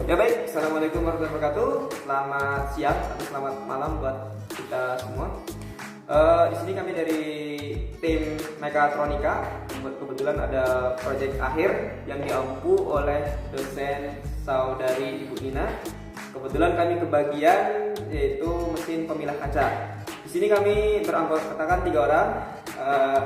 Ya baik, assalamualaikum warahmatullahi wabarakatuh. Selamat siang atau selamat malam buat kita semua. Di sini kami dari tim Mekatronika. Kebetulan ada proyek akhir yang diampu oleh dosen saudari Ibu Nina. Kebetulan kami kebagian yaitu mesin pemilah kaca. Di sini kami beranggotakan 3 orang.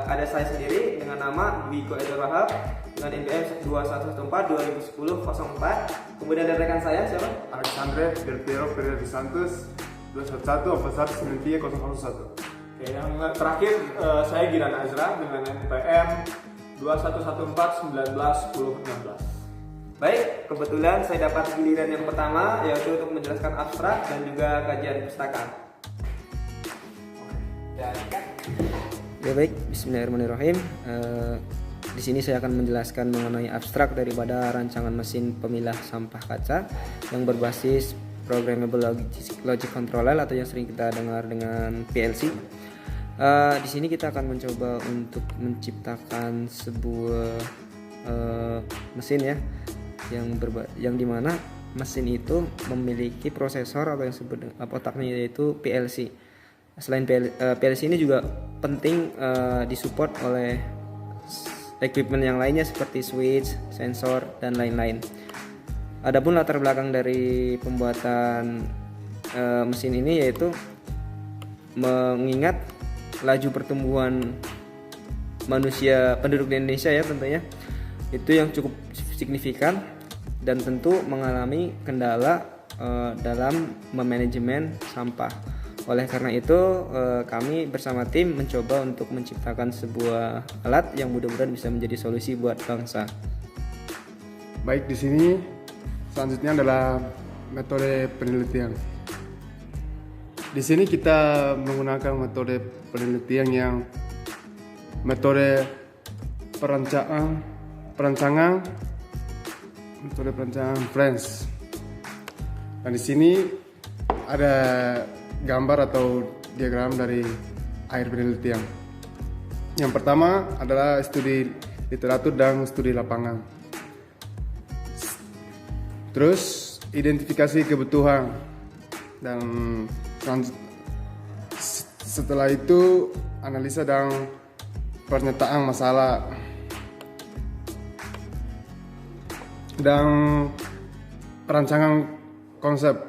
Ada saya sendiri dengan nama Dwiko Edward Wahab dengan NPM 2114-2010-04. Kemudian ada rekan saya siapa? Alexandre Del Piero Pereira Santos 211-41-93-001. Oke, yang terakhir saya Giran Azra dengan NPM 2114-19-10-16. Baik, kebetulan saya dapat giliran yang pertama yaitu untuk menjelaskan abstrak dan juga kajian pustaka. Ya baik, Bismillahirrahmanirrahim. Di sini saya akan menjelaskan mengenai abstrak daripada rancangan mesin pemilah sampah kaca yang berbasis Programmable Logic Controller atau yang sering kita dengar dengan PLC. Di sini kita akan mencoba untuk menciptakan sebuah mesin ya, yang dimana mesin itu memiliki prosesor atau yang disebut otaknya yaitu PLC. Selain PLC ini juga penting disupport oleh equipment yang lainnya seperti switch, sensor, dan lain-lain. Adapun latar belakang dari pembuatan mesin ini yaitu mengingat laju pertumbuhan manusia penduduk di Indonesia ya tentunya itu yang cukup signifikan dan tentu mengalami kendala dalam memanajemen sampah. Oleh karena itu kami bersama tim mencoba untuk menciptakan sebuah alat yang mudah-mudahan bisa menjadi solusi buat bangsa. Baik, di sini selanjutnya adalah metode penelitian. Di sini kita menggunakan metode penelitian yang metode perancangan French. Dan di sini ada gambar atau diagram dari akhir penelitian. Yang pertama adalah studi literatur dan studi lapangan. Terus identifikasi kebutuhan dan setelah itu analisa dan pernyataan masalah dan perancangan konsep.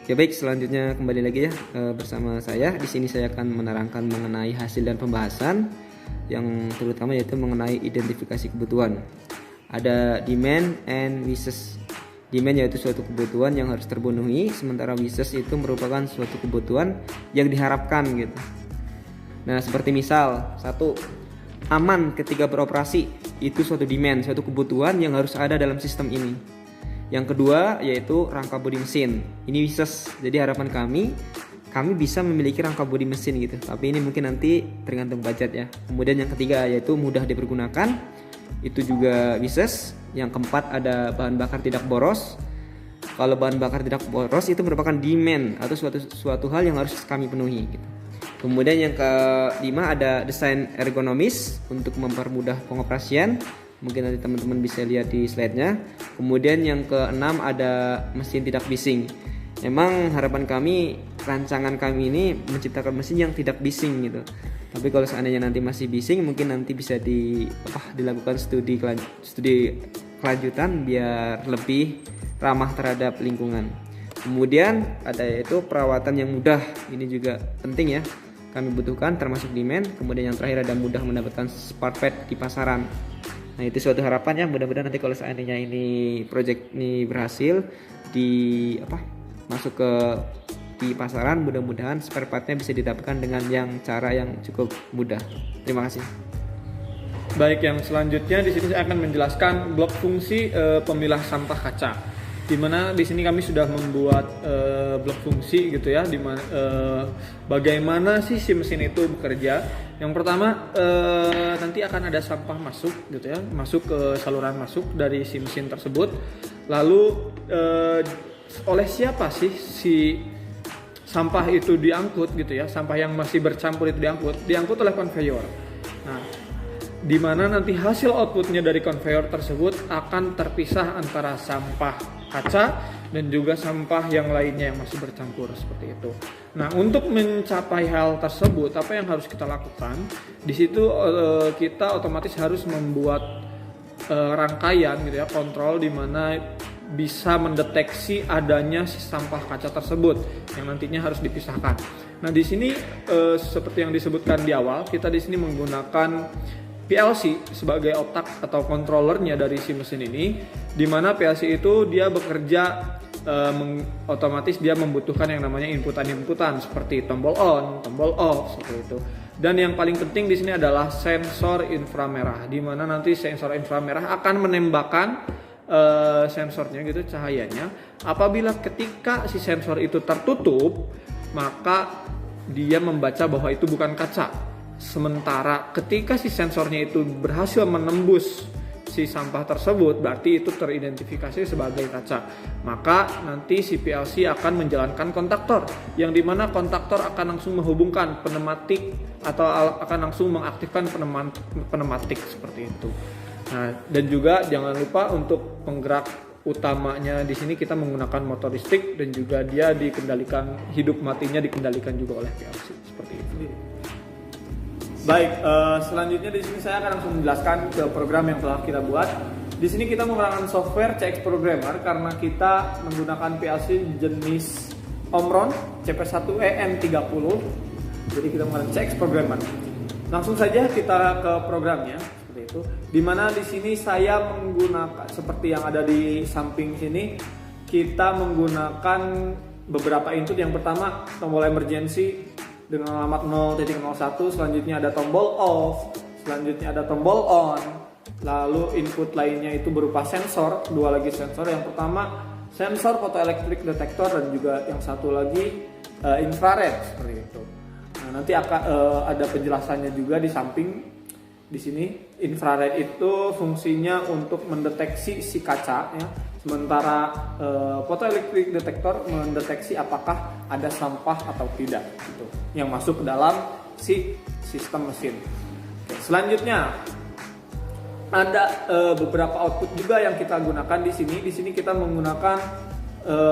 Ya baik, selanjutnya kembali lagi ya bersama saya. Di sini saya akan menerangkan mengenai hasil dan pembahasan yang terutama yaitu mengenai identifikasi kebutuhan. Ada demand and wishes. Demand yaitu suatu kebutuhan yang harus terpenuhi, sementara wishes itu merupakan suatu kebutuhan yang diharapkan gitu. Nah, seperti misal, 1. Aman ketika beroperasi, itu suatu demand, suatu kebutuhan yang harus ada dalam sistem ini. Yang kedua yaitu rangka bodi mesin. Ini wishes. Jadi harapan kami bisa memiliki rangka bodi mesin gitu. Tapi ini mungkin nanti tergantung budget ya. Kemudian yang ketiga yaitu mudah dipergunakan. Itu juga wishes. Yang keempat ada bahan bakar tidak boros. Kalau bahan bakar tidak boros itu merupakan demand atau suatu hal yang harus kami penuhi gitu. Kemudian yang kelima ada desain ergonomis untuk mempermudah pengoperasian. Mungkin nanti teman-teman bisa lihat di slide-nya. Kemudian yang keenam ada mesin tidak bising. Memang harapan kami, rancangan kami ini menciptakan mesin yang tidak bising gitu. Tapi kalau seandainya nanti masih bising, mungkin nanti bisa dilakukan studi kelanjutan biar lebih ramah terhadap lingkungan. Kemudian ada yaitu perawatan yang mudah. Ini juga penting ya. Kami butuhkan termasuk demand. Kemudian yang terakhir ada mudah mendapatkan spare part di pasaran. Nah, itu suatu harapan ya, mudah-mudahan nanti kalau seandainya ini project ini berhasil masuk di pasaran, mudah-mudahan spare partnya bisa didapatkan dengan cara yang cukup mudah. Terima kasih. Baik, yang selanjutnya di sini saya akan menjelaskan blok fungsi pemilah sampah kaca. Di mana di sini kami sudah membuat blok fungsi gitu ya, di mana bagaimana sih si mesin itu bekerja. Yang pertama nanti akan ada sampah masuk gitu ya, masuk ke saluran masuk dari si mesin tersebut. Lalu oleh siapa sih si sampah itu diangkut gitu ya, sampah yang masih bercampur itu diangkut oleh konveyor. Nah, di mana nanti hasil outputnya dari konveyor tersebut akan terpisah antara sampah kaca dan juga sampah yang lainnya yang masih bercampur seperti itu. Nah, untuk mencapai hal tersebut, apa yang harus kita lakukan? Di situ kita otomatis harus membuat rangkaian gitu ya, kontrol di mana bisa mendeteksi adanya si sampah kaca tersebut yang nantinya harus dipisahkan. Nah, di sini seperti yang disebutkan di awal, kita di sini menggunakan PLC sebagai otak atau controllernya dari si mesin ini, di mana PLC itu dia bekerja otomatis dia membutuhkan yang namanya inputan-inputan seperti tombol on, tombol off seperti itu. Dan yang paling penting di sini adalah sensor inframerah, di mana nanti sensor inframerah akan menembakkan sensornya gitu, cahayanya. Apabila ketika si sensor itu tertutup, maka dia membaca bahwa itu bukan kaca. Sementara ketika si sensornya itu berhasil menembus si sampah tersebut, berarti itu teridentifikasi sebagai kaca. Maka nanti si PLC akan menjalankan kontaktor, yang dimana kontaktor akan langsung menghubungkan pneumatik atau akan langsung mengaktifkan pneumatik seperti itu. Nah, dan juga jangan lupa untuk penggerak utamanya di sini kita menggunakan motor listrik, dan juga dia dikendalikan, hidup matinya dikendalikan juga oleh PLC seperti itu. Baik, selanjutnya di sini saya akan langsung menjelaskan ke program yang telah kita buat. Di sini kita menggunakan software CX Programmer karena kita menggunakan PLC jenis Omron CP1EN30. Jadi kita menggunakan CX Programmer. Langsung saja kita ke programnya seperti itu. Dimana di sini saya menggunakan seperti yang ada di samping sini, kita menggunakan beberapa input. Yang pertama tombol emergency dengan alamat 0.01, selanjutnya ada tombol off, selanjutnya ada tombol on, lalu input lainnya itu berupa sensor, dua lagi sensor. Yang pertama sensor photoelectric detector dan juga yang satu lagi infrared seperti itu. Nah, nanti akan ada penjelasannya juga di samping di sini. Infrared itu fungsinya untuk mendeteksi si kaca ya. Sementara photoelectric detector mendeteksi apakah ada sampah atau tidak gitu, yang masuk ke dalam si sistem mesin. Oke, selanjutnya ada beberapa output juga yang kita gunakan di sini. Di sini kita menggunakan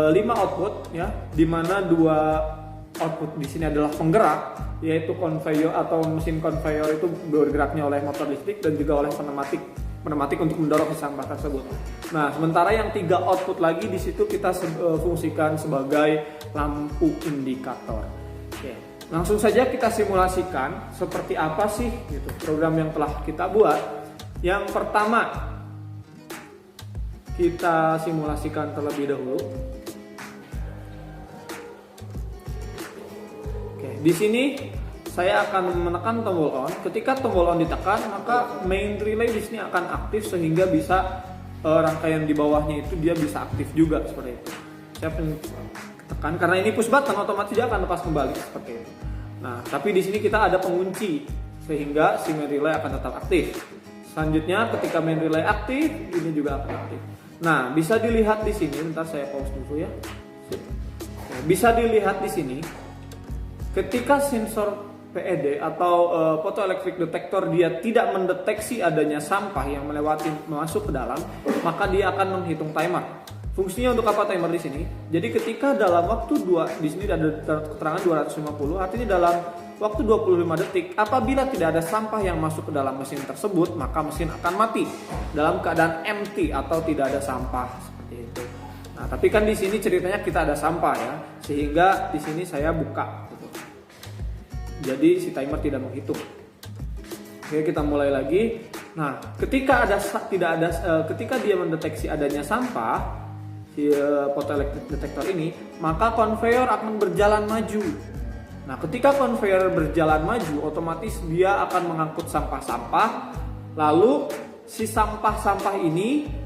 5 output ya, di mana 2 output di sini adalah penggerak, yaitu konveyor atau mesin konveyor itu bergeraknya oleh motor listrik dan juga oleh pneumatik untuk mendorong sampah tersebut. Nah, sementara yang 3 output lagi di situ kita fungsikan sebagai lampu indikator. Oke, langsung saja kita simulasikan seperti apa sih gitu program yang telah kita buat. Yang pertama kita simulasikan terlebih dahulu. Oke, di sini saya akan menekan tombol on. Ketika tombol on ditekan, maka main relay di sini akan aktif sehingga bisa rangkaian di bawahnya itu dia bisa aktif juga seperti itu. Saya tekan karena ini push button, otomatis dia akan lepas kembali seperti itu. Nah, tapi di sini kita ada pengunci sehingga si main relay akan tetap aktif. Selanjutnya ketika main relay aktif, ini juga akan aktif. Nah, bisa dilihat di sini, bentar saya pause dulu ya. Bisa dilihat di sini ketika sensor PED atau photoelectric detector dia tidak mendeteksi adanya sampah yang masuk ke dalam, maka dia akan menghitung timer. Fungsinya untuk apa timer di sini? Jadi ketika dalam waktu 2, di sini ada keterangan 250, artinya dalam waktu 25 detik apabila tidak ada sampah yang masuk ke dalam mesin tersebut, maka mesin akan mati dalam keadaan empty atau tidak ada sampah seperti itu. Nah, tapi kan di sini ceritanya kita ada sampah ya, sehingga di sini saya buka. Jadi si timer tidak menghitung. Oke, kita mulai lagi. Nah, ketika ketika dia mendeteksi adanya sampah si photoelectric detector ini, maka konveyor akan berjalan maju. Nah, ketika konveyor berjalan maju, otomatis dia akan mengangkut sampah-sampah. Lalu si sampah-sampah ini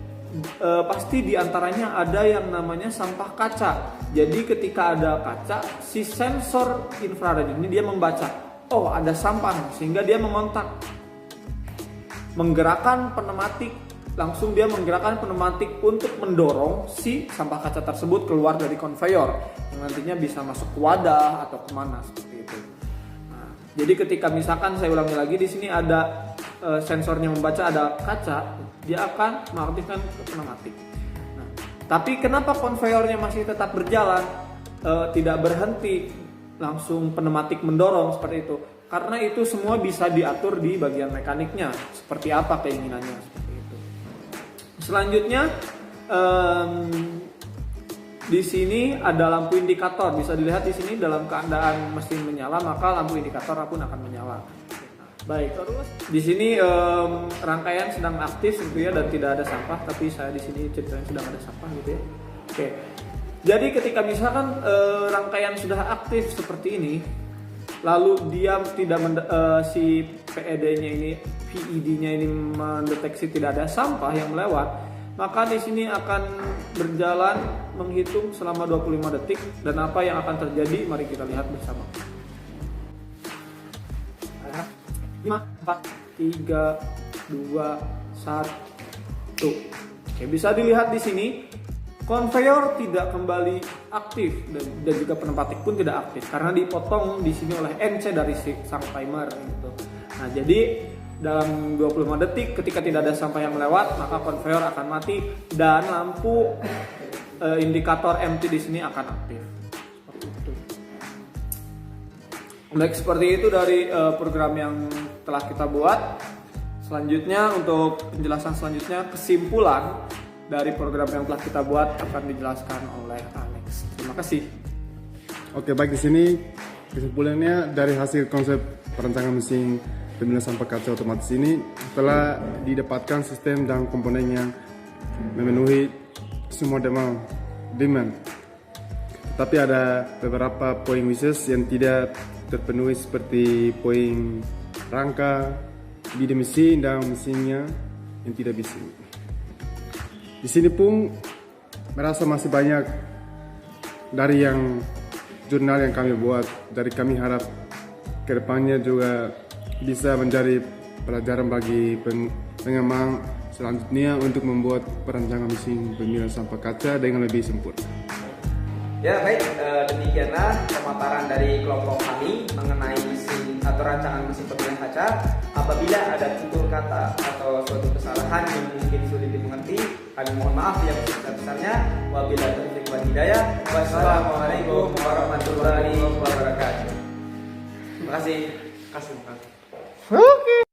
pasti diantaranya ada yang namanya sampah kaca. Jadi ketika ada kaca, si sensor infrared ini dia membaca, oh ada sampah, sehingga dia mengontak, menggerakkan pneumatik, langsung dia menggerakkan pneumatik untuk mendorong si sampah kaca tersebut keluar dari konveyor yang nantinya bisa masuk ke wadah atau kemana seperti itu. Nah, jadi ketika misalkan saya ulangi lagi, di sini ada sensornya membaca ada kaca, dia akan mengaktifkan pneumatik. Nah, tapi kenapa konveyornya masih tetap berjalan, tidak berhenti, langsung pneumatik mendorong seperti itu? Karena itu semua bisa diatur di bagian mekaniknya, seperti apa keinginannya seperti itu. Selanjutnya di sini ada lampu indikator, bisa dilihat di sini dalam keadaan mesin menyala maka lampu indikator pun akan menyala. Baik, terus di sini rangkaian sedang aktif gitu ya dan tidak ada sampah, tapi saya di sini ceritanya sedang ada sampah gitu ya. Oke. Jadi ketika misalkan rangkaian sudah aktif seperti ini, lalu dia tidak si PED-nya ini, PED-nya ini mendeteksi tidak ada sampah yang melewat, maka di sini akan berjalan menghitung selama 25 detik dan apa yang akan terjadi mari kita lihat bersama. 5, 4, 3, 2, 1. Oke, bisa dilihat di sini konveyor tidak kembali aktif dan juga pneumatik pun tidak aktif karena dipotong di sini oleh NC dari sang timer gitu. Nah, jadi dalam 25 detik ketika tidak ada sampah yang lewat maka konveyor akan mati dan lampu indikator MT di sini akan aktif. Baik, seperti itu dari program yang telah kita buat. Selanjutnya untuk penjelasan selanjutnya, kesimpulan dari program yang telah kita buat akan dijelaskan oleh Alex. Terima kasih. Oke, baik, di sini kesimpulannya dari hasil konsep perancangan mesin pemilihan sampah kaca otomatis ini telah didapatkan sistem dan komponen yang memenuhi semua demand. Tapi ada beberapa poin khusus yang tidak terpenuhi seperti poin rangka, bida mesin dan mesinnya yang tidak bisa. Di sini pun merasa masih banyak dari yang jurnal yang kami buat. Dari kami harap kedepannya juga bisa menjadi pelajaran bagi pengembang selanjutnya untuk membuat perancangan mesin pemilihan sampah kaca dengan lebih sempurna. Ya baik, demikianlah pemaparan dari kelompok kami mengenai mesin atau rancangan mesin pemilihan kaca. Apabila ada tutur kata atau suatu kesalahan yang mungkin sulit dimengerti, kami mohon maaf yang sebesar-besarnya. Wabillahi taufiq wal hidayah. Wassalamualaikum warahmatullahi wabarakatuh. Terima kasih. Oke.